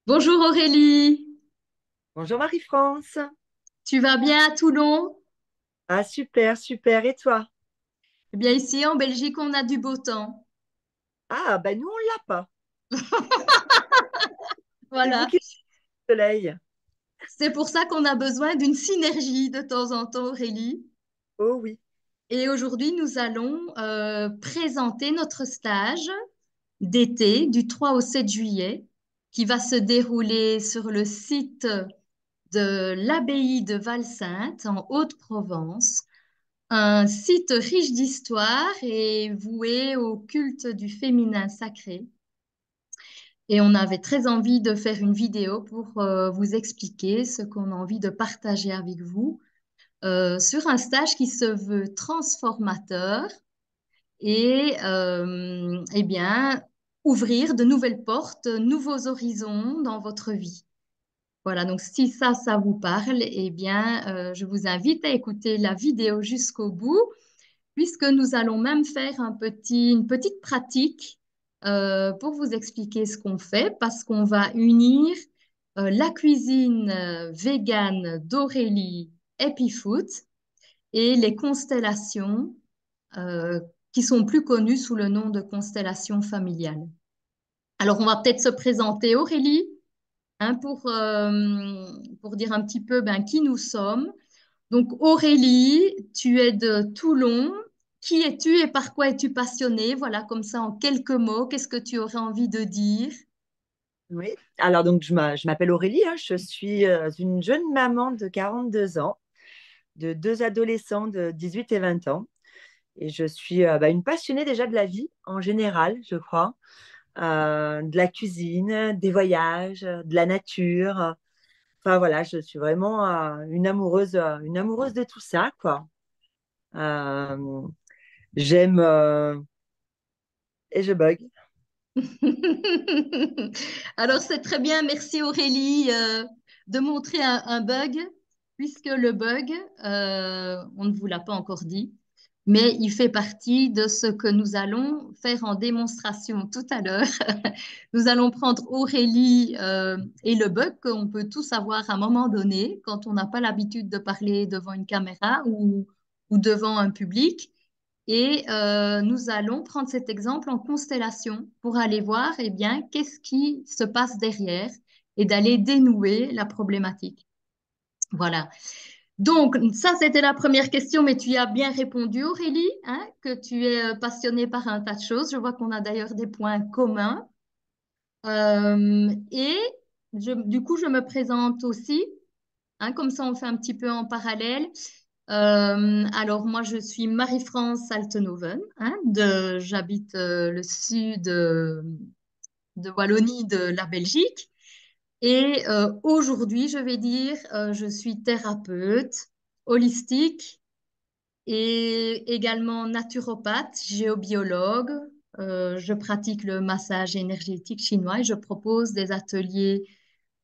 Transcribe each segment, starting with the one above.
Bonjour Aurélie, Bonjour Marie-France. tu vas bien à Toulon? Ah super, super. Et toi? Eh bien ici en Belgique on a du beau temps. Ah bah nous on l'a pas. C'est vous Voilà, qui avez le soleil. c'est pour ça qu'on a besoin d'une synergie de temps en temps Aurélie. Oh oui. Et aujourd'hui nous allons présenter notre stage d'été du 3 au 7 juillet qui va se dérouler sur le site de l'abbaye de Val-Sainte en Haute-Provence. Un site riche d'histoire et voué au culte du féminin sacré. Et on avait très envie de faire une vidéo pour vous expliquer ce qu'on a envie de partager avec vous sur un stage qui se veut transformateur et eh bien ouvrir de nouvelles portes, nouveaux horizons dans votre vie. Voilà, donc si ça vous parle, eh bien, je vous invite à écouter la vidéo jusqu'au bout puisque nous allons même faire une petite pratique pour vous expliquer ce qu'on fait, parce qu'on va unir la cuisine végane d'Aurélie EpiFood et les constellations euh, qui sont plus connues sous le nom de constellations familiales. Alors, on va peut-être se présenter, Aurélie, hein, pour dire un petit peu ben, qui nous sommes. Donc Aurélie, tu es de Toulon. Qui es-tu et par quoi es-tu passionnée? Voilà, comme ça, en quelques mots, qu'est-ce que tu aurais envie de dire? Oui. Alors donc je m'appelle Aurélie, hein. Je suis une jeune maman de 42 ans, de deux adolescents de 18 et 20 ans. Et je suis une passionnée déjà de la vie en général, je crois. De la cuisine, des voyages, de la nature. Enfin voilà, je suis vraiment une amoureuse de tout ça, quoi. Euh, j'aime et je bug. Alors, c'est très bien. Merci Aurélie de montrer un bug, puisque le bug, on ne vous l'a pas encore dit, mais il fait partie de ce que nous allons faire en démonstration tout à l'heure. Nous allons prendre Aurélie et le bug qu'on peut tous avoir à un moment donné quand on n'a pas l'habitude de parler devant une caméra ou devant un public. Et nous allons prendre cet exemple en constellation pour aller voir, eh bien, qu'est-ce qui se passe derrière et d'aller dénouer la problématique. Voilà. Donc, ça, c'était la première question, mais tu y as bien répondu, Aurélie, hein, que tu es passionnée par un tas de choses. Je vois qu'on a d'ailleurs des points communs. Et du coup, je me présente aussi, hein, comme ça, on fait un petit peu en parallèle. Alors moi, je suis Marie-France Altenhoven, hein, j'habite le sud de Wallonie, de la Belgique. Et aujourd'hui, je vais dire, je suis thérapeute holistique et également naturopathe, géobiologue. Je pratique le massage énergétique chinois et je propose des ateliers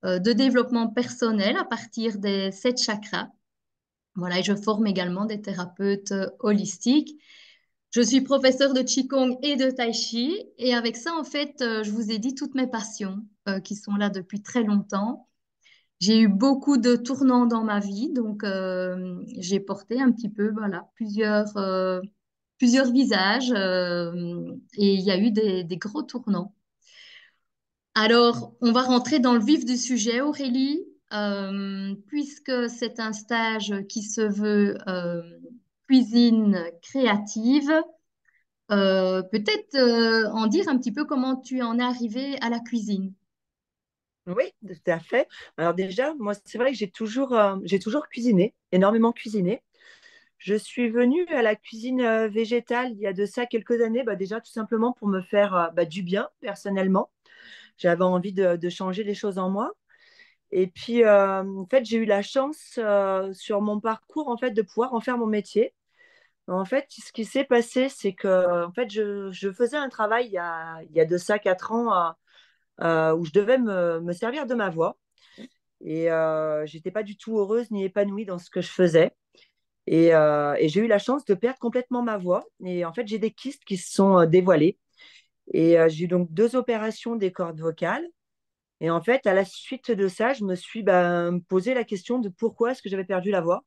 de développement personnel à partir des 7 chakras. Voilà, et je forme également des thérapeutes holistiques. Je suis professeure de Qigong et de Tai Chi. Et avec ça, en fait, je vous ai dit toutes mes passions qui sont là depuis très longtemps. J'ai eu beaucoup de tournants dans ma vie, donc j'ai porté un petit peu, voilà, plusieurs visages et il y a eu des gros tournants. Alors, on va rentrer dans le vif du sujet, Aurélie, puisque c'est un stage qui se veut cuisine créative. Peut-être en dire un petit peu comment tu en es arrivée à la cuisine. Oui, tout à fait. Alors déjà, moi, c'est vrai que j'ai toujours cuisiné, énormément cuisiné. Je suis venue à la cuisine végétale il y a de ça quelques années, déjà tout simplement pour me faire du bien personnellement. J'avais envie de changer les choses en moi. Et puis, en fait, j'ai eu la chance sur mon parcours en fait de pouvoir en faire mon métier. En fait, ce qui s'est passé, c'est que en fait, je faisais un travail il y a de ça 4 ans où je devais me servir de ma voix. Et j'étais pas du tout heureuse ni épanouie dans ce que je faisais. Et j'ai eu la chance de perdre complètement ma voix. Et en fait, j'ai des kystes qui se sont dévoilés. Et j'ai eu donc deux opérations des cordes vocales. Et en fait, à la suite de ça, je me suis posé la question de pourquoi est-ce que j'avais perdu la voix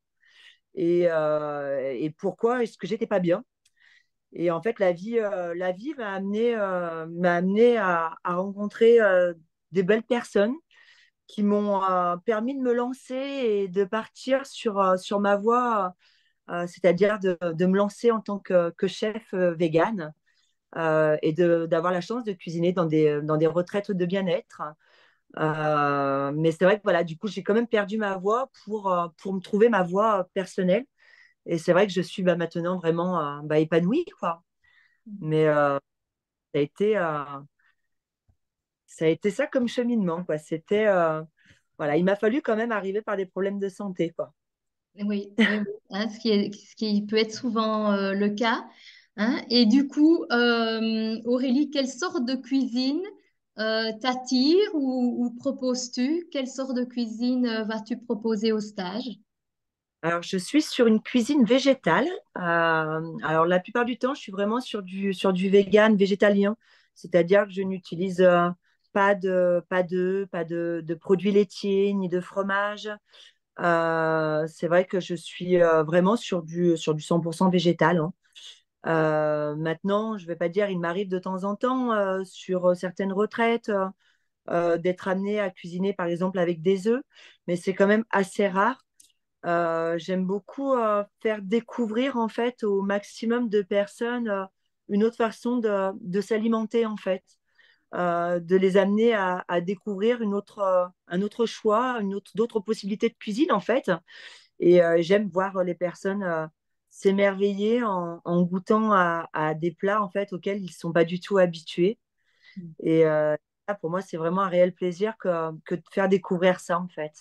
et pourquoi est-ce que j'étais pas bien. Et en fait, la vie m'a amené à rencontrer des belles personnes qui m'ont permis de me lancer et de partir sur ma voie, c'est-à-dire de me lancer en tant que chef vegan et d'avoir la chance de cuisiner dans des retraites de bien-être. Mais c'est vrai que voilà, du coup, j'ai quand même perdu ma voix pour me trouver ma voix personnelle. Et c'est vrai que je suis maintenant vraiment épanouie, quoi. Mais ça a été, euh, ça a été ça comme cheminement, quoi. Voilà, il m'a fallu quand même arriver par des problèmes de santé, quoi. Oui, oui, oui, hein, ce qui peut être souvent le cas. Hein. Et du coup, Aurélie, quelle sorte de cuisine t'attire ou proposes-tu? Quelle sorte de cuisine vas-tu proposer au stage? Alors, je suis sur une cuisine végétale. Alors, la plupart du temps, je suis vraiment sur du vegan, végétalien. C'est-à-dire que je n'utilise pas d'œufs, pas de produits laitiers, ni de fromage. C'est vrai que je suis vraiment sur du 100% végétal, hein. Maintenant, je ne vais pas dire, il m'arrive de temps en temps sur certaines retraites d'être amené à cuisiner, par exemple, avec des œufs, mais c'est quand même assez rare. J'aime beaucoup faire découvrir en fait au maximum de personnes une autre façon de s'alimenter en fait, de les amener à découvrir un autre choix, d'autres possibilités de cuisine en fait. Et j'aime voir les personnes s'émerveiller en goûtant à des plats en fait auxquels ils ne sont pas du tout habitués. Et ça, pour moi, c'est vraiment un réel plaisir que de faire découvrir ça en fait.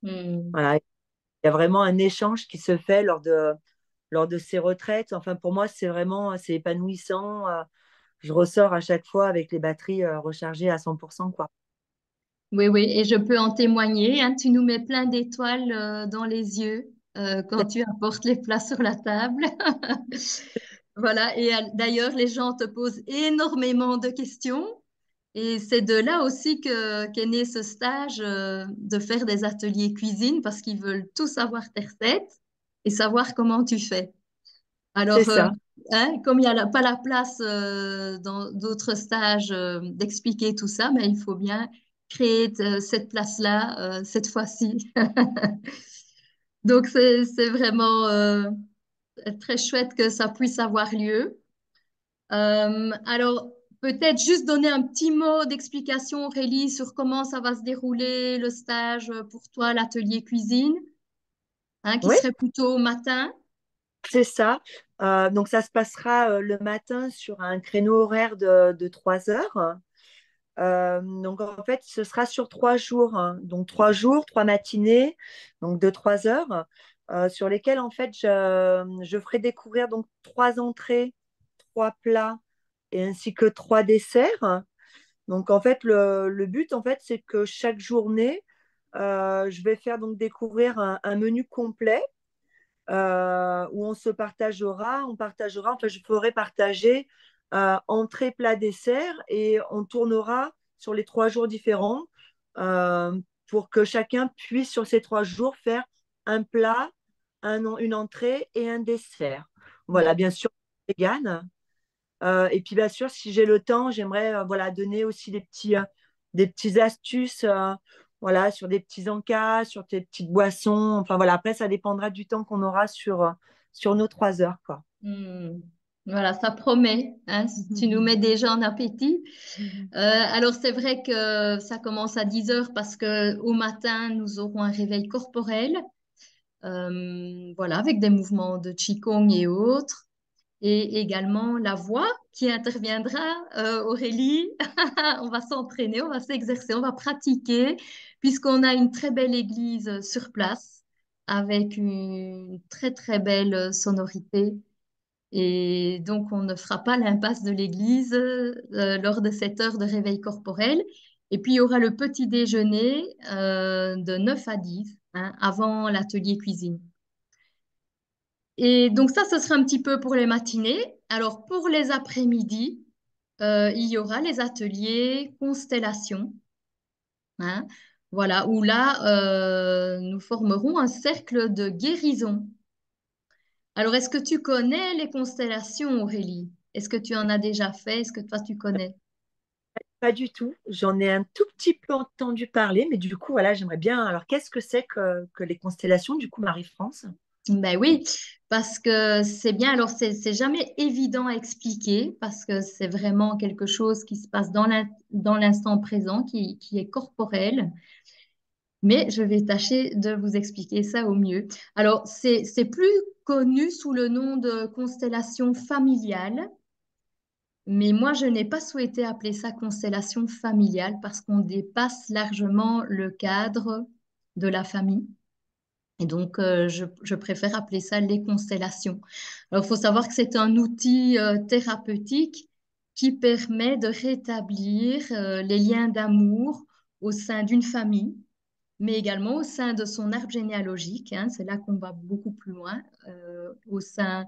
Hmm. Voilà, il y a vraiment un échange qui se fait lors de ces retraites. Enfin, pour moi, c'est épanouissant. Je ressors à chaque fois avec les batteries rechargées à 100%, quoi. Oui, oui, et je peux en témoigner. Hein, tu nous mets plein d'étoiles dans les yeux quand tu apportes les plats sur la table. Voilà, et d'ailleurs, les gens te posent énormément de questions. Et c'est de là aussi qu'est né ce stage de faire des ateliers cuisine parce qu'ils veulent tout savoir tes recettes et savoir comment tu fais. C'est Alors, ça, hein, comme il n'y a pas la place dans d'autres stages d'expliquer tout ça, mais il faut bien créer cette place-là cette fois-ci. Donc, c'est vraiment très chouette que ça puisse avoir lieu. Alors, peut-être juste donner un petit mot d'explication, Aurélie, sur comment ça va se dérouler le stage pour toi, l'atelier cuisine, hein, qui oui, serait plutôt au matin. c'est ça. Donc, ça se passera le matin sur un créneau horaire de 3 heures. Donc, en fait, ce sera sur 3 jours, hein. Donc, 3 jours, 3 matinées, donc de 3 heures, sur lesquelles, en fait, je ferai découvrir donc 3 entrées, 3 plats et ainsi que 3 desserts. Donc, en fait, le but, en fait, c'est que chaque journée, je vais faire donc découvrir un menu complet où on partagera, enfin, je ferai partager entrée, plat, dessert et on tournera sur les 3 jours différents euh, pour que chacun puisse, sur ces 3 jours, faire un plat, une entrée et un dessert. Voilà, bien sûr, vegan. Et puis, bien sûr, si j'ai le temps, j'aimerais voilà, donner aussi des petits astuces voilà, sur des petits encas, sur des petites boissons. Enfin, voilà, après, ça dépendra du temps qu'on aura sur nos 3 heures, quoi. Hmm. Voilà, ça promet, hein, tu nous mets déjà en appétit. Alors, c'est vrai que ça commence à 10 heures parce que au matin, nous aurons un réveil corporel, voilà, avec des mouvements de Qigong et autres. Et également la voix qui interviendra, Aurélie. On va s'entraîner, on va s'exercer, on va pratiquer, puisqu'on a une très belle église sur place, avec une très très belle sonorité. Et donc, on ne fera pas l'impasse de l'église lors de cette heure de réveil corporel. Et puis, il y aura le petit déjeuner de 9 à 10, hein, avant l'atelier cuisine. Et donc ça, ce sera un petit peu pour les matinées. Alors pour les après-midi, il y aura les ateliers constellation. hein. Voilà, où là, nous formerons un cercle de guérison. Alors, est-ce que tu connais les constellations, Aurélie? Est-ce que tu en as déjà fait? Est-ce que toi, tu connais? Pas du tout. J'en ai un tout petit peu entendu parler, mais du coup, voilà, j'aimerais bien. Alors, qu'est-ce que c'est que les constellations, du coup, Marie-France? Ben oui, parce que c'est bien. Alors, c'est jamais évident à expliquer parce que c'est vraiment quelque chose qui se passe dans l'instant présent, qui est corporel. Mais je vais tâcher de vous expliquer ça au mieux. Alors, c'est plus connu sous le nom de constellation familiale, mais moi, je n'ai pas souhaité appeler ça constellation familiale parce qu'on dépasse largement le cadre de la famille. Et donc, je préfère appeler ça les constellations. Alors, il faut savoir que c'est un outil thérapeutique qui permet de rétablir les liens d'amour au sein d'une famille, mais également au sein de son arbre généalogique, hein. C'est là qu'on va beaucoup plus loin, au sein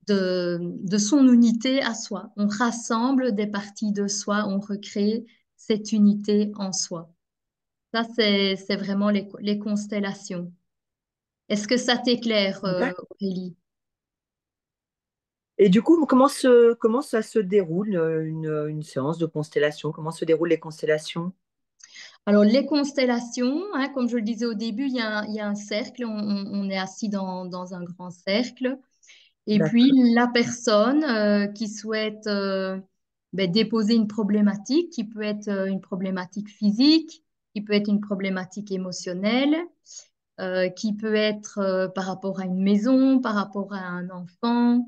de son unité à soi. On rassemble des parties de soi, on recrée cette unité en soi. Ça, c'est vraiment les constellations. Est-ce que ça t'éclaire, D'accord. Aurélie? Et du coup, comment ça se déroule une séance de constellation? Comment se déroulent les constellations? Alors, les constellations, hein, comme je le disais au début, il y a un cercle, on est assis dans un grand cercle. Et puis, D'accord. la personne qui souhaite ben, déposer une problématique, qui peut être une problématique physique, qui peut être une problématique émotionnelle, qui peut être par rapport à une maison, par rapport à un enfant,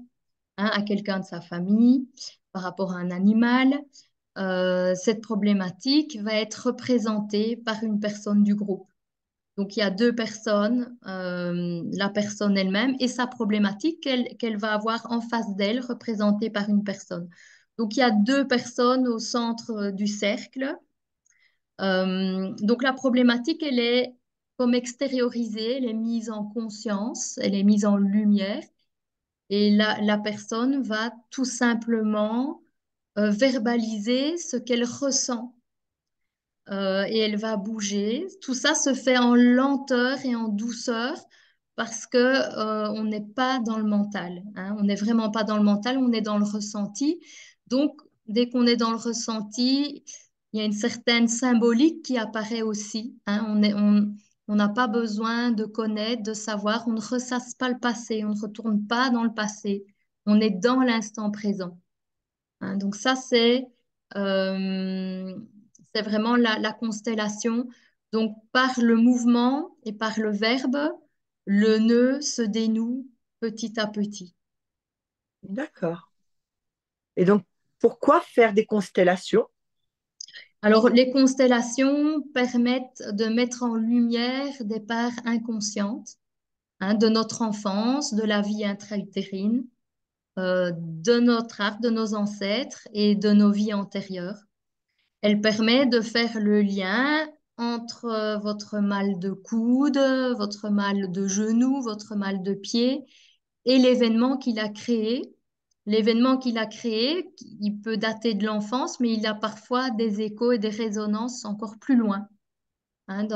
hein, à quelqu'un de sa famille, par rapport à un animal. Cette problématique va être représentée par une personne du groupe. Donc, il y a deux personnes, la personne elle-même et sa problématique qu'elle va avoir en face d'elle, représentée par une personne. Donc, il y a deux personnes au centre du cercle. Donc, la problématique, elle est comme extériorisée, elle est mise en conscience, elle est mise en lumière. Et la personne va tout simplement verbaliser ce qu'elle ressent et elle va bouger. Tout ça se fait en lenteur et en douceur parce que on n'est pas dans le mental, hein. On n'est vraiment pas dans le mental, on est dans le ressenti. Donc, dès qu'on est dans le ressenti, il y a une certaine symbolique qui apparaît aussi, hein. On n'a pas besoin de connaître, de savoir. On ne ressasse pas le passé, on ne retourne pas dans le passé. On est dans l'instant présent, hein. Donc ça, euh, c'est vraiment la constellation. Donc par le mouvement et par le verbe, le nœud se dénoue petit à petit. D'accord. Et donc, pourquoi faire des constellations? Alors les constellations permettent de mettre en lumière des parts inconscientes, hein, de notre enfance, de la vie intra-utérine, de notre art, de nos ancêtres et de nos vies antérieures. Elle permet de faire le lien entre votre mal de coude, votre mal de genou, votre mal de pied et l'événement qu'il a créé. L'événement qu'il a créé, il peut dater de l'enfance, mais il a parfois des échos et des résonances encore plus loin, hein,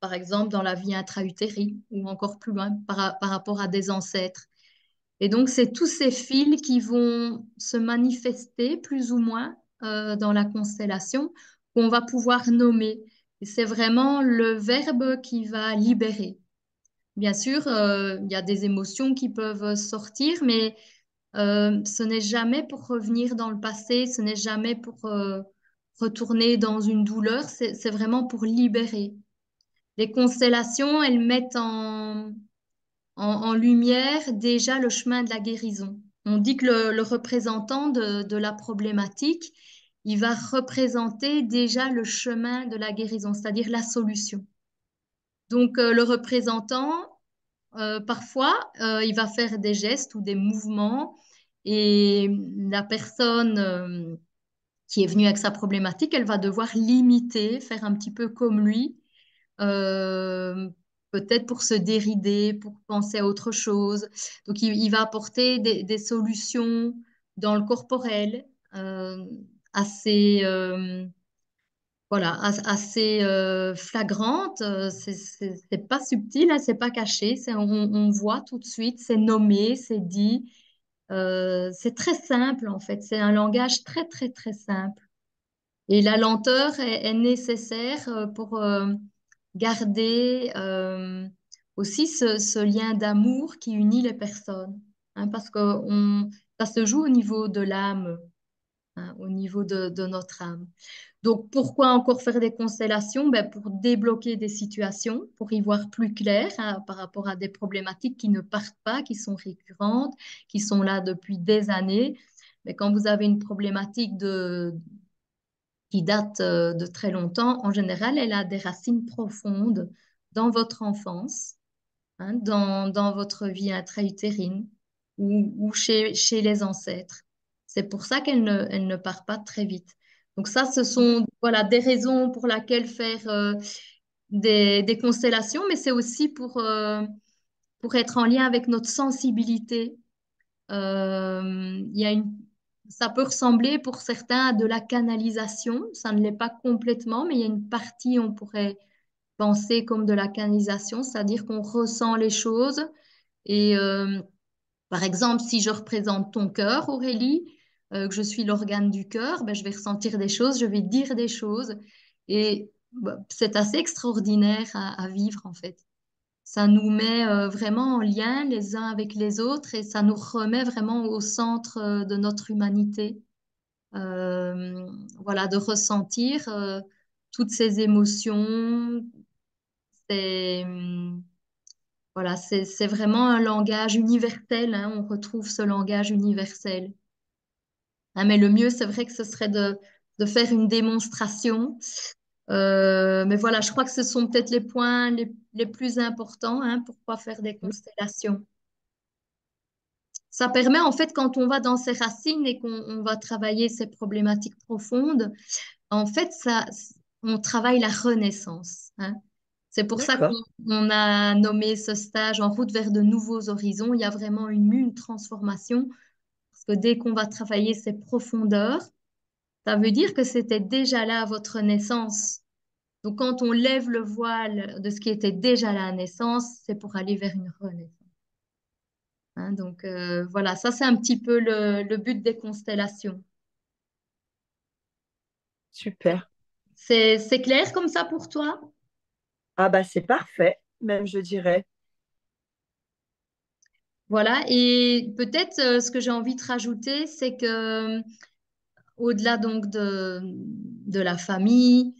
par exemple dans la vie intra-utérine ou encore plus loin par rapport à des ancêtres. Et donc, c'est tous ces fils qui vont se manifester plus ou moins dans la constellation qu'on va pouvoir nommer. Et c'est vraiment le verbe qui va libérer. Bien sûr, il y a des émotions qui peuvent sortir, mais ce n'est jamais pour revenir dans le passé, ce n'est jamais pour retourner dans une douleur, c'est vraiment pour libérer. Les constellations, elles mettent en lumière déjà le chemin de la guérison. On dit que le représentant de la problématique, il va représenter déjà le chemin de la guérison, c'est-à-dire la solution. Donc, le représentant, parfois, il va faire des gestes ou des mouvements et la personne qui est venue avec sa problématique, elle va devoir l'imiter, faire un petit peu comme lui, euh, peut-être pour se dérider, pour penser à autre chose. Donc, il va apporter des solutions dans le corporel, assez, voilà, assez flagrante. C'est pas subtil, hein, c'est pas caché. On voit tout de suite, c'est nommé, c'est dit. C'est très simple en fait. C'est un langage très très très simple. Et la lenteur est nécessaire pour garder aussi ce lien d'amour qui unit les personnes, hein, parce que ça se joue au niveau de l'âme, hein, au niveau de notre âme. Donc, pourquoi encore faire des constellations? Ben, pour débloquer des situations, pour y voir plus clair, hein, par rapport à des problématiques qui ne partent pas, qui sont récurrentes, qui sont là depuis des années. Mais quand vous avez une problématique qui date de très longtemps, en général, elle a des racines profondes dans votre enfance, hein, dans votre vie intra-utérine ou chez les ancêtres. C'est pour ça elle ne part pas très vite. Donc ça, ce sont voilà, des raisons pour lesquelles faire des constellations, mais c'est aussi pour être en lien avec notre sensibilité. Il y a ça peut ressembler pour certains à de la canalisation. Ça ne l'est pas complètement, mais il y a une partie, on pourrait penser comme de la canalisation, c'est-à-dire qu'on ressent les choses. Et par exemple, si je représente ton cœur, Aurélie, que je suis l'organe du cœur, ben, je vais ressentir des choses, je vais dire des choses. Et bah, c'est assez extraordinaire à vivre, en fait. Ça nous met vraiment en lien les uns avec les autres et ça nous remet vraiment au centre de notre humanité. Voilà, de ressentir toutes ces émotions. C'est, voilà, c'est vraiment un langage universel, hein, on retrouve ce langage universel. Hein, mais le mieux, c'est vrai que ce serait de faire une démonstration. Mais voilà, je crois que ce sont peut-être les points les plus importants, hein, pourquoi faire des constellations. Ça permet en fait, quand on va dans ses racines et qu'on va travailler ces problématiques profondes, en fait, on travaille la renaissance, hein. C'est pour ça D'accord. qu'on a nommé ce stage En route vers de nouveaux horizons. Il y a vraiment une transformation, parce que dès qu'on va travailler ces profondeurs, ça veut dire que c'était déjà là à votre naissance. Donc, quand on lève le voile de ce qui était déjà là à la naissance, c'est pour aller vers une renaissance. Hein, donc voilà, ça c'est un petit peu le but des constellations. Super. C'est clair comme ça pour toi? Ah bah c'est parfait, même je dirais. Voilà, et peut-être ce que j'ai envie de rajouter, c'est que au-delà donc de la famille,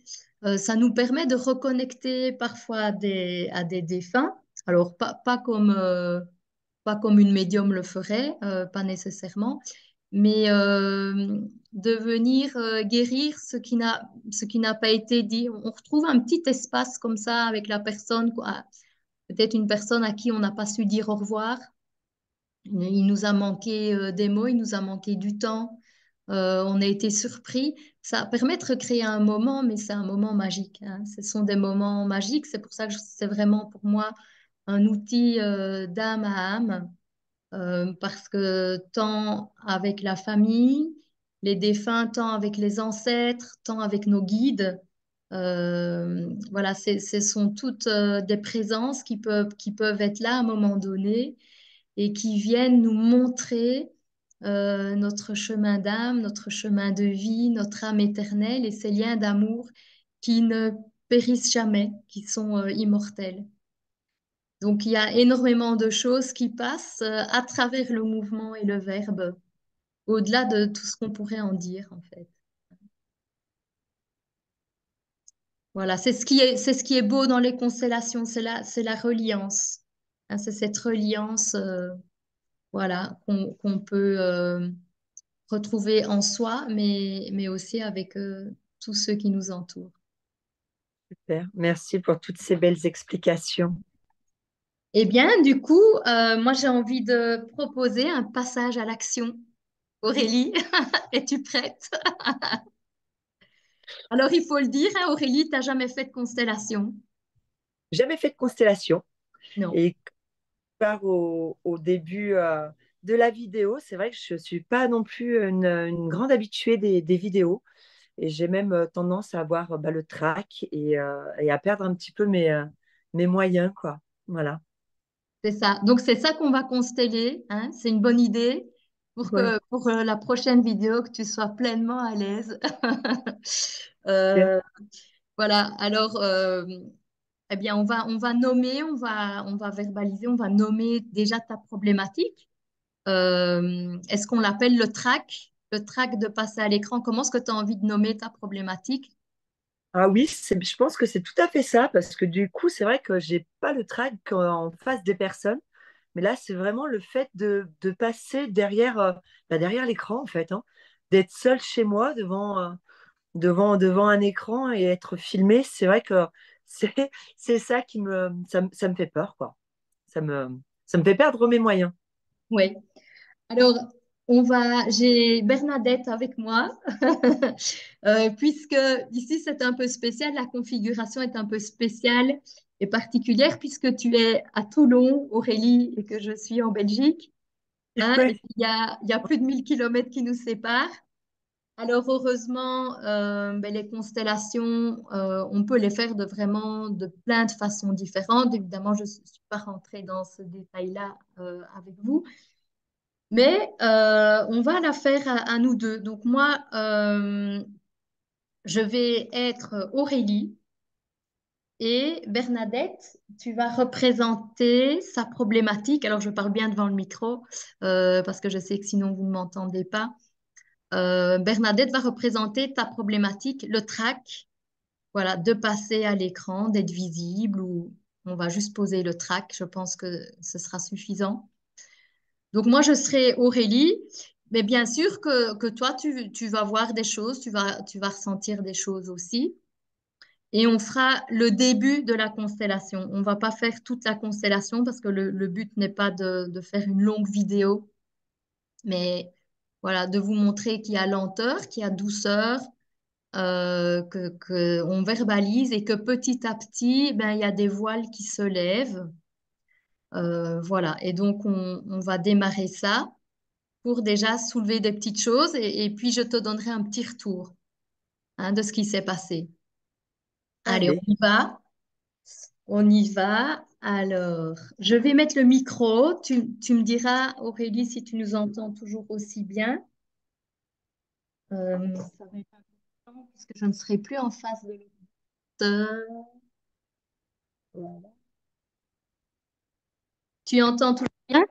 ça nous permet de reconnecter parfois à des défunts. Alors pas comme une médium le ferait, pas nécessairement, mais de venir guérir ce qui n'a pas été dit. On retrouve un petit espace comme ça avec la personne, quoi. Peut-être une personne à qui on n'a pas su dire au revoir. Il nous a manqué des mots, il nous a manqué du temps. On a été surpris. Ça permet de recréer un moment, mais c'est un moment magique, hein. Ce sont des moments magiques. C'est pour ça que c'est vraiment pour moi un outil d'âme à âme. Parce que tant avec la famille, les défunts, tant avec les ancêtres, tant avec nos guides, voilà, ce sont toutes des présences qui peuvent être là à un moment donné et qui viennent nous montrer notre chemin d'âme, notre chemin de vie, notre âme éternelle et ces liens d'amour qui ne périssent jamais, qui sont immortels. Donc, il y a énormément de choses qui passent à travers le mouvement et le verbe, au-delà de tout ce qu'on pourrait en dire, en fait. Voilà, c'est ce qui est beau dans les constellations, c'est la reliance. Hein, c'est cette reliance, voilà, qu'on peut retrouver en soi, mais aussi avec tous ceux qui nous entourent. Super. Merci pour toutes ces belles explications. Eh bien, du coup, moi, j'ai envie de proposer un passage à l'action. Aurélie, es-tu prête? Alors, il faut le dire, hein, Aurélie, tu n'as jamais fait de constellation. Jamais fait de constellation. Non. Et part au début de la vidéo, c'est vrai que je ne suis pas non plus une grande habituée des vidéos. et j'ai même tendance à avoir le trac et à perdre un petit peu mes moyens, quoi. Voilà. C'est ça. Donc, c'est ça qu'on va consteller, hein. C'est une bonne idée pour Ouais. que pour la prochaine vidéo, que tu sois pleinement à l'aise. Ok. Euh, voilà. Alors, eh bien, on va nommer, on va verbaliser, on va nommer déjà ta problématique. Est-ce qu'on l'appelle le trac de passer à l'écran? Comment est-ce que tu as envie de nommer ta problématique? Ah oui, je pense que c'est tout à fait ça, parce que du coup, c'est vrai que j'ai pas le trac en face des personnes, mais là, c'est vraiment le fait de passer derrière l'écran, en fait, hein, d'être seule chez moi devant un écran et être filmé. C'est vrai que c'est, c'est ça ça me fait peur, quoi. Ça me, ça me fait perdre mes moyens. Oui. Alors, j'ai Bernadette avec moi, puisque ici c'est un peu spécial, la configuration est un peu spéciale et particulière, puisque tu es à Toulon, Aurélie, et que je suis en Belgique, hein, et Ouais. puis il y a plus de 1000 kilomètres qui nous séparent. Alors, heureusement, ben, les constellations, on peut les faire de plein de façons différentes. Évidemment, je ne suis pas rentrée dans ce détail-là avec vous. Mais on va la faire à nous deux. Donc moi, je vais être Aurélie et Bernadette, tu vas représenter sa problématique. Alors je parle bien devant le micro parce que je sais que sinon vous ne m'entendez pas. Bernadette va représenter ta problématique, le trac, voilà, de passer à l'écran, d'être visible ou on va juste poser le trac. Je pense que ce sera suffisant. Donc moi, je serai Aurélie, mais bien sûr que toi, tu vas voir des choses, tu vas ressentir des choses aussi. Et on fera le début de la constellation. On va pas faire toute la constellation parce que le but n'est pas de faire une longue vidéo, mais voilà, de vous montrer qu'il y a lenteur, qu'il y a douceur, que on verbalise et que petit à petit, ben, il y a des voiles qui se lèvent. Voilà, et donc on va démarrer ça pour déjà soulever des petites choses et puis je te donnerai un petit retour hein, de ce qui s'est passé. Allez, Allez, on y va. On y va. Alors, je vais mettre le micro. Tu me diras, Aurélie, si tu nous entends toujours aussi bien. Ça va être important puisque je ne serai plus en face de l'auditeur. Voilà. Tu entends toujours bien?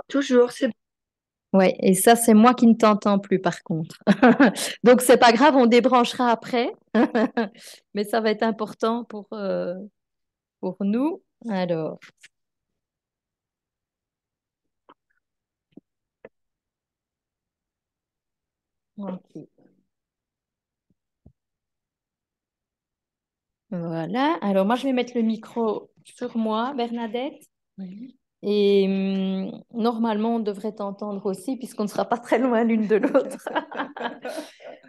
toujours, c'est Ouais, et ça, c'est moi qui ne t'entends plus par contre. Donc, c'est pas grave, on débranchera après. Mais ça va être important pour nous. Alors, ok. Voilà. Alors, moi, je vais mettre le micro sur moi, Bernadette. Oui. Et normalement, on devrait t'entendre aussi, puisqu'on ne sera pas très loin l'une de l'autre.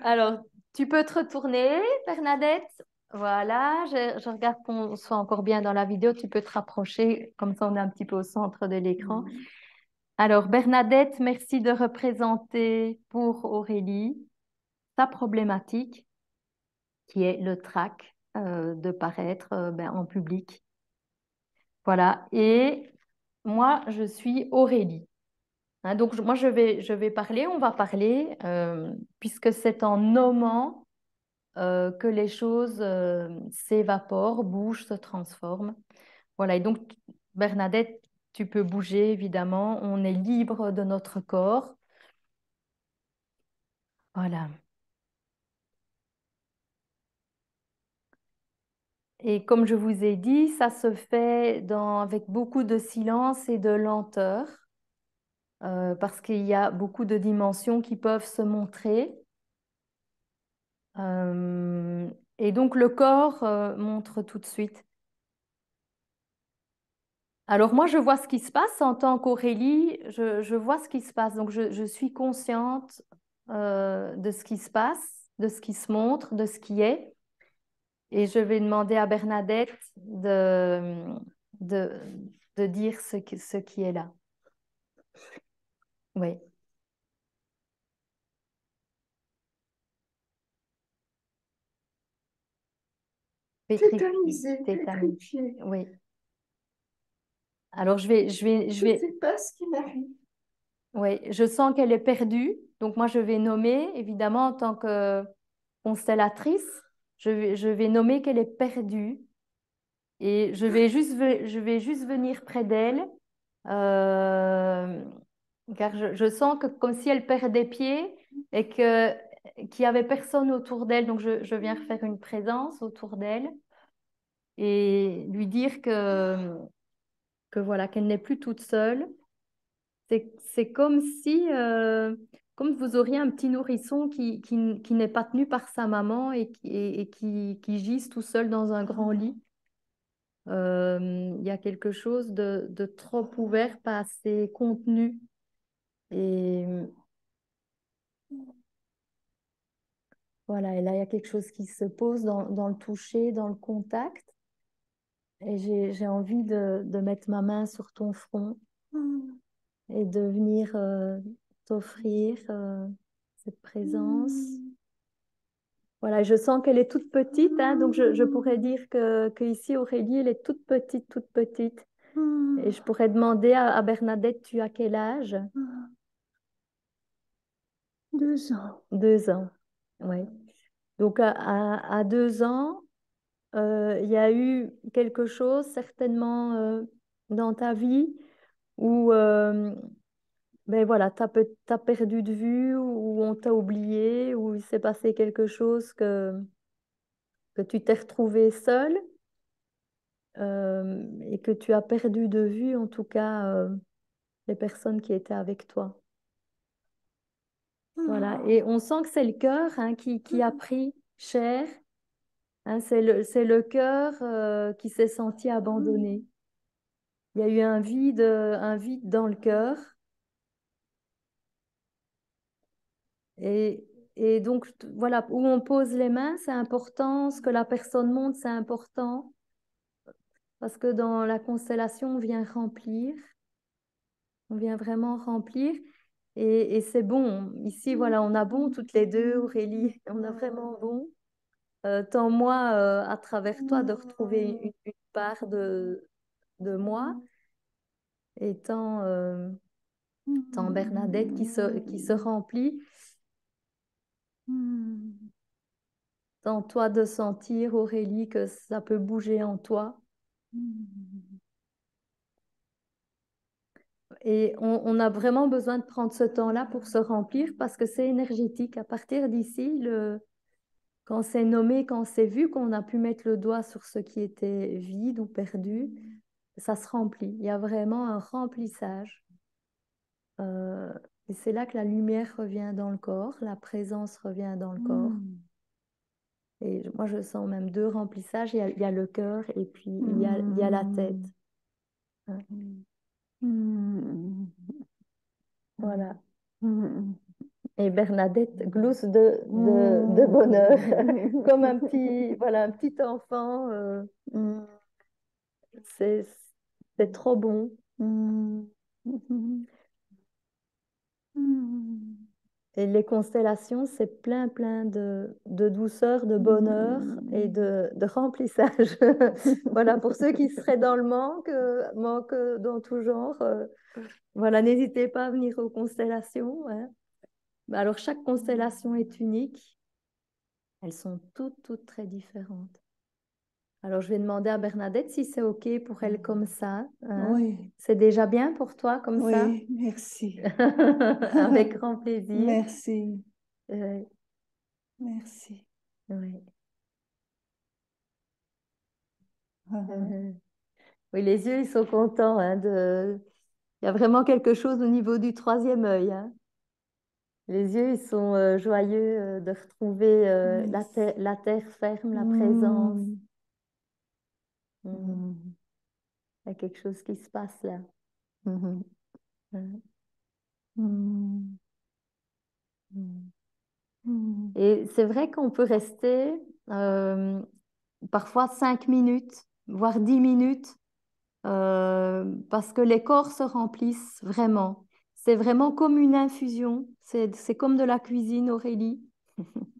Alors, tu peux te retourner, Bernadette. Voilà, je regarde qu'on soit encore bien dans la vidéo. Tu peux te rapprocher, comme ça on est un petit peu au centre de l'écran. Alors, Bernadette, merci de représenter pour Aurélie sa problématique, qui est le trac de paraître ben, en public. Voilà, et moi, je suis Aurélie. Hein, donc, moi, je vais parler, on va parler, puisque c'est en nommant que les choses s'évaporent, bougent, se transforment. Voilà, et donc, Bernadette, tu peux bouger, évidemment. On est libre de notre corps. Voilà. Et comme je vous ai dit, ça se fait avec beaucoup de silence et de lenteur, parce qu'il y a beaucoup de dimensions qui peuvent se montrer. Euh, et donc le corps montre tout de suite. Alors moi, je vois ce qui se passe en tant qu'Aurélie, je vois ce qui se passe. Donc je suis consciente de ce qui se passe, de ce qui se montre, de ce qui est. Et je vais demander à Bernadette de, de dire ce qui est là. Oui. Tétanisée, pétrifiée. Oui. Alors, je vais. sais pas ce qui m'arrive. Oui, je sens qu'elle est perdue. Donc, moi, je vais nommer, évidemment, en tant que constellatrice, je vais nommer qu'elle est perdue. Et je vais juste venir près d'elle, euh, car je sens que comme si elle perd des pieds et qu'il y avait personne autour d'elle. Donc, je viens faire une présence autour d'elle et lui dire que voilà, qu'elle n'est plus toute seule. C'est comme si, comme vous auriez un petit nourrisson qui n'est pas tenu par sa maman et qui gise tout seul dans un grand lit. Il y a quelque chose de trop ouvert, pas assez contenu. Et voilà, et là, il y a quelque chose qui se pose dans le toucher, dans le contact. Et j'ai envie de mettre ma main sur ton front et de venir t'offrir cette présence. Voilà, je sens qu'elle est toute petite, hein, donc je pourrais dire que ici, Aurélie, elle est toute petite, toute petite. Et je pourrais demander à Bernadette, tu as quel âge? 2 ans. 2 ans, oui. Donc à 2 ans, il y a eu quelque chose certainement dans ta vie où ben voilà, t'as perdu de vue, ou on t'a oublié, ou il s'est passé quelque chose que tu t'es retrouvé seule et que tu as perdu de vue, en tout cas, les personnes qui étaient avec toi. Voilà. Et on sent que c'est le cœur, hein, qui a pris cher. Hein, c'est le cœur qui s'est senti abandonné. Il y a eu un vide dans le cœur. Et, et donc, voilà, où on pose les mains, c'est important. Ce que la personne montre, c'est important. Parce que dans la constellation, on vient remplir. On vient vraiment remplir. Et c'est bon. Ici, voilà, on a bon toutes les deux, Aurélie. On a vraiment bon. Tant moi, à travers toi, de retrouver une part de moi. Et tant Bernadette qui se remplit. Tant toi de sentir, Aurélie, que ça peut bouger en toi. Et on a vraiment besoin de prendre ce temps-là pour se remplir parce que c'est énergétique. À partir d'ici, quand c'est nommé, quand c'est vu, qu'on a pu mettre le doigt sur ce qui était vide ou perdu, ça se remplit. Il y a vraiment un remplissage. Et c'est là que la lumière revient dans le corps, la présence revient dans le corps. Et moi, je sens même deux remplissages. Il y a le cœur et puis il y a la tête. Hein. Voilà. Et Bernadette glousse de bonheur, comme voilà, un petit enfant. C'est, c'est trop bon. Et les constellations, c'est plein, plein de douceur, de bonheur et de remplissage. Voilà, pour ceux qui seraient dans le manque dans tout genre, voilà, n'hésitez pas à venir aux constellations. Hein. Alors, chaque constellation est unique. Elles sont toutes très différentes. Alors, je vais demander à Bernadette si c'est OK pour elle comme ça. Hein. Oui. C'est déjà bien pour toi comme ça? Oui, merci. Avec grand plaisir. Merci. Euh, Merci. oui. Oui, les yeux, ils sont contents. Hein, Il y a vraiment quelque chose au niveau du troisième œil. Hein. Les yeux, ils sont joyeux de retrouver la terre ferme, la présence. Il y a quelque chose qui se passe là. Et c'est vrai qu'on peut rester parfois 5 minutes, voire 10 minutes, parce que les corps se remplissent vraiment. C'est vraiment comme une infusion. C'est comme de la cuisine, Aurélie.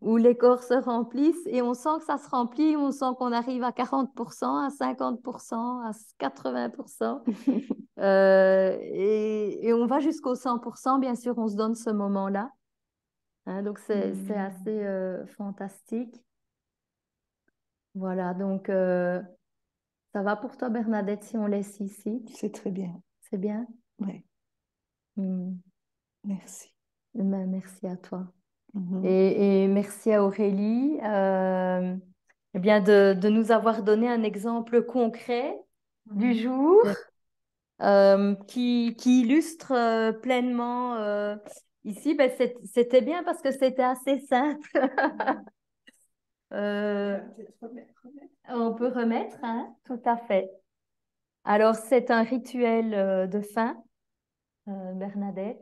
où les corps se remplissent et on sent que ça se remplit, on sent qu'on arrive à 40%, à 50%, à 80%. Et on va jusqu'au 100%, bien sûr, on se donne ce moment-là. Hein, donc c'est assez fantastique. Voilà, donc ça va pour toi, Bernadette, si on laisse ici? C'est très bien. C'est bien? Oui, Hmm. merci. Ben, merci à toi. Mhm. Et merci à Aurélie eh bien de nous avoir donné un exemple concret du jour qui illustre pleinement ici. Ben, c'était bien parce que c'était assez simple. Euh, Peut-être remettre. on peut remettre, hein, tout à fait. Alors, c'est un rituel de fin, Bernadette.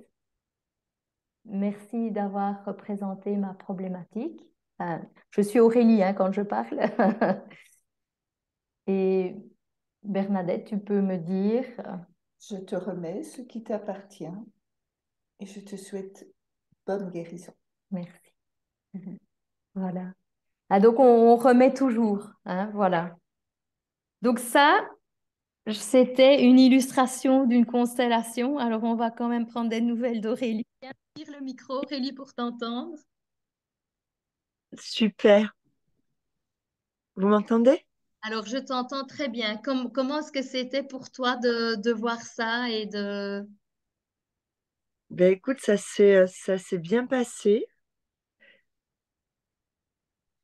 Merci d'avoir représenté ma problématique. Enfin, je suis Aurélie hein, quand je parle. Et Bernadette, tu peux me dire, Je te remets ce qui t'appartient et je te souhaite bonne guérison. merci. Voilà. Ah, donc, on remet toujours. Hein, voilà. Donc, ça, c'était une illustration d'une constellation. Alors, on va quand même prendre des nouvelles d'Aurélie. Viens ouvrir le micro, Aurélie, pour t'entendre. Super. Vous m'entendez? Alors, je t'entends très bien. Comment est-ce que c'était pour toi de voir ça et de... Ben écoute, ça s'est bien passé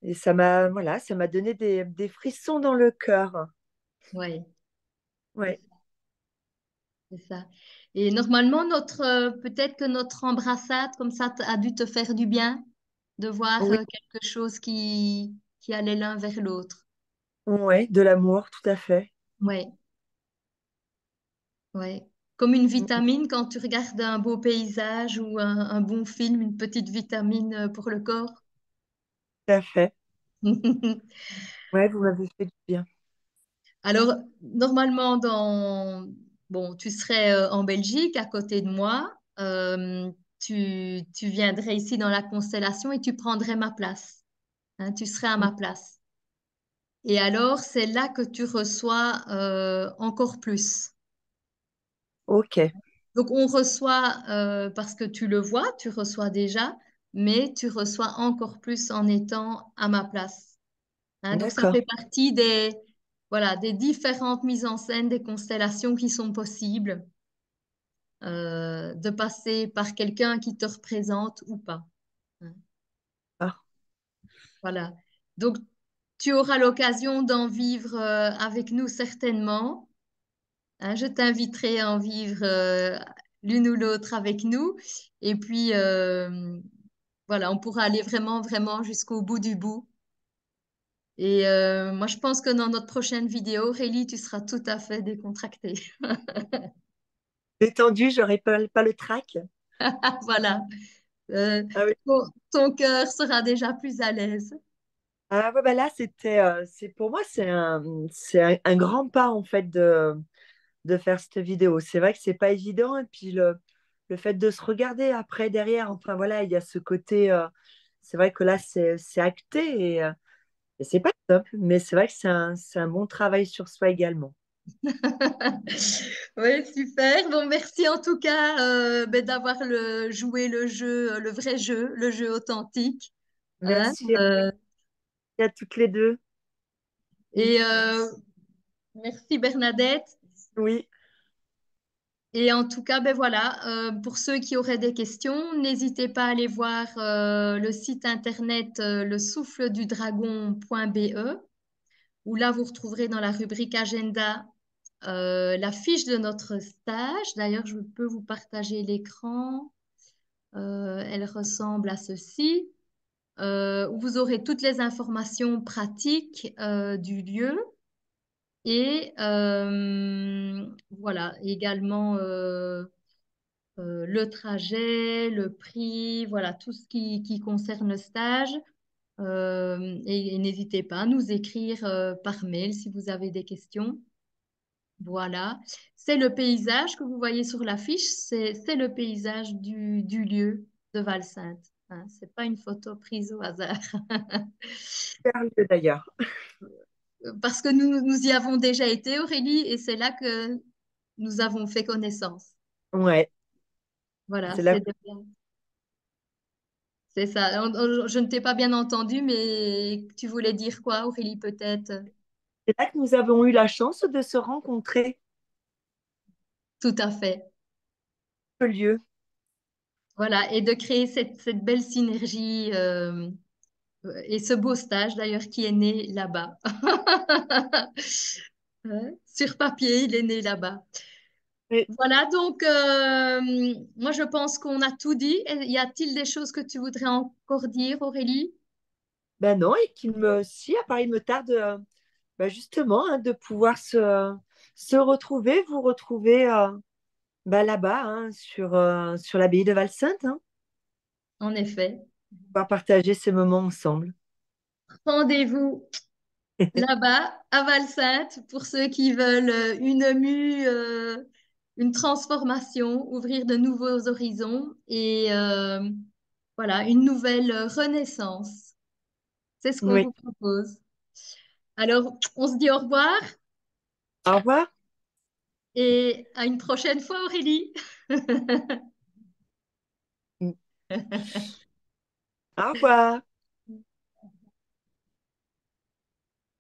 et ça m'a donné des frissons dans le cœur. Oui, c'est Ouais. ça. C'est ça. Et normalement, peut-être que notre embrassade, comme ça, a dû te faire du bien de voir Oui, quelque chose qui allait l'un vers l'autre. ouais, de l'amour, tout à fait. Oui, oui. Comme une vitamine quand tu regardes un beau paysage ou un bon film, une petite vitamine pour le corps. Tout à fait. Ouais, vous m'avez fait du bien. Alors, normalement, bon, tu serais en Belgique à côté de moi. Tu viendrais ici dans la constellation et tu prendrais ma place. Hein, tu serais à ma place. Et alors, c'est là que tu reçois encore plus. Ok, Donc, on reçoit, parce que tu le vois, tu reçois déjà, mais tu reçois encore plus en étant à ma place. Hein, donc, ça d'accord. fait partie voilà, des différentes mises en scène, des constellations qui sont possibles, de passer par quelqu'un qui te représente ou pas. Hein, Ah, voilà. Donc, tu auras l'occasion d'en vivre avec nous certainement. Hein, je t'inviterai à en vivre l'une ou l'autre avec nous. Et puis, voilà, on pourra aller vraiment, vraiment jusqu'au bout du bout. Et moi, je pense que dans notre prochaine vidéo, Aurélie, tu seras tout à fait décontractée. détendu, j'aurais pas le trac. Voilà. Euh, Ah oui. ton cœur sera déjà plus à l'aise. Ah ouais, bah là, c'est pour moi, c'est un grand pas en fait de faire cette vidéo. C'est vrai que c'est pas évident et puis le fait de se regarder après derrière, enfin voilà, il y a ce côté, c'est vrai que là, c'est acté et c'est pas top, mais c'est vrai que c'est un bon travail sur soi également. Oui, super. Bon, merci en tout cas ben, d'avoir joué le jeu, le vrai jeu, le jeu authentique. Hein. Merci à toutes les deux. Et merci Bernadette. Oui, Et en tout cas, ben voilà, pour ceux qui auraient des questions, n'hésitez pas à aller voir le site internet lesouffledudragon.be où là, vous retrouverez dans la rubrique agenda la fiche de notre stage. D'ailleurs, je peux vous partager l'écran. Elle ressemble à ceci, où vous aurez toutes les informations pratiques du lieu et voilà, également le trajet, le prix, voilà, tout ce qui concerne le stage. Et n'hésitez pas à nous écrire par mail si vous avez des questions. Voilà, c'est le paysage que vous voyez sur l'affiche, c'est le paysage du lieu de Valsainte. Hein, c'est pas une photo prise au hasard. Super lieu d'ailleurs. Parce que nous y avons déjà été, Aurélie, et c'est là que nous avons fait connaissance. Ouais, Voilà, c'est là, c'est ça. Je ne t'ai pas bien entendu, mais tu voulais dire quoi, Aurélie, peut-être? c'est là que nous avons eu la chance de se rencontrer, Tout à fait. ce lieu. Voilà, et de créer cette belle synergie et ce beau stage d'ailleurs qui est né là-bas. Hein, sur papier, il est né là-bas. Et, Voilà, donc moi je pense qu'on a tout dit. Y a-t-il des choses que tu voudrais encore dire, Aurélie? ben non, et si, à Paris, il me tarde justement de pouvoir se retrouver, vous retrouver là-bas, hein, sur l'abbaye de Val-Sainte, hein, En effet. pouvoir partager ces moments ensemble. Rendez-vous là-bas, à Val-Sainte, pour ceux qui veulent une mue, une transformation, ouvrir de nouveaux horizons et voilà, une nouvelle renaissance. C'est ce qu'on Oui. vous propose. Alors, on se dit au revoir Au revoir. et à une prochaine fois, Aurélie. Au revoir.